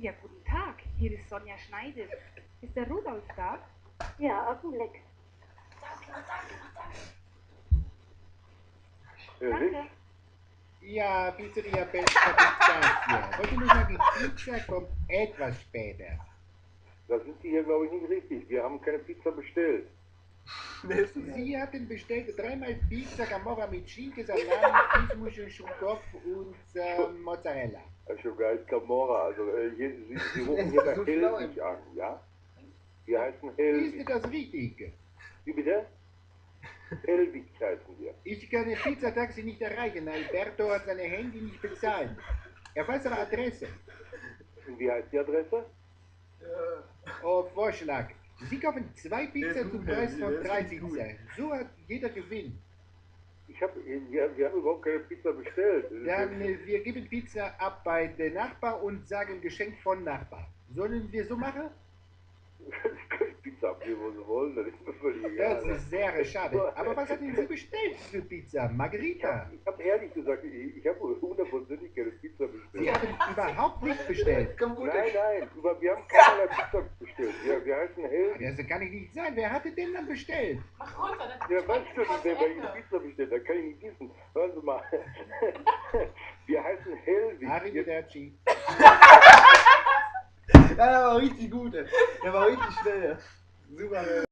Ja, guten Tag. Hier ist Sonja Schneider. Ist der Rudolf da? Ja, Augenblick. Danke. Ja, Pizzeria Besta Pistazie. Wollte nur sagen, die Pizza kommt etwas später. Da sind Sie hier, glaube ich, nicht richtig. Wir haben keine Pizza bestellt. Sie hatten bestellt dreimal Pizza Camorra mit Schinken, Salami, Fischmuscheln, Schumkopf und Mozzarella. Herr Schogeist Camorra, also Sie rufen hier bei Helwig an, ja? Wir heißen Ist Helwig. das richtig? Wie bitte? Helwig heißen wir. Ich kann den Pizzataxi nicht erreichen. Alberto hat seine Handy nicht bezahlt. Auf welcher Adresse? Und wie heißt die Adresse? Oh, Vorschlag. Sie kaufen 2 Pizza zum Preis von 3 Pizza. So hat jeder Gewinn. Wir haben überhaupt keine Pizza bestellt. Dann wir geben Pizza ab bei der Nachbar und sagen Geschenk von Nachbar. Sollen wir so machen? Sie können Pizza abgeben, wo Sie wollen, das ist mir völlig egal. Das ist sehr schade. Aber was hatten Sie bestellt für Pizza? Margherita? Ich habe ehrlich gesagt, ich habe hundertprozentig keine Pizza bestellt. Sie haben überhaupt nicht bestellt. Nein, wir haben keine Pizza bestellt. Wir heißen Helwig. Das kann ich nicht sein. Wer hatte denn dann bestellt? Ja, weißt du nicht, wer welche Pizza bestellt? Da kann ich nicht wissen. Hören Sie mal. Wir heißen Helwig. Arrivederci. Ja, der war richtig gut, ey. Der war richtig schnell. Super.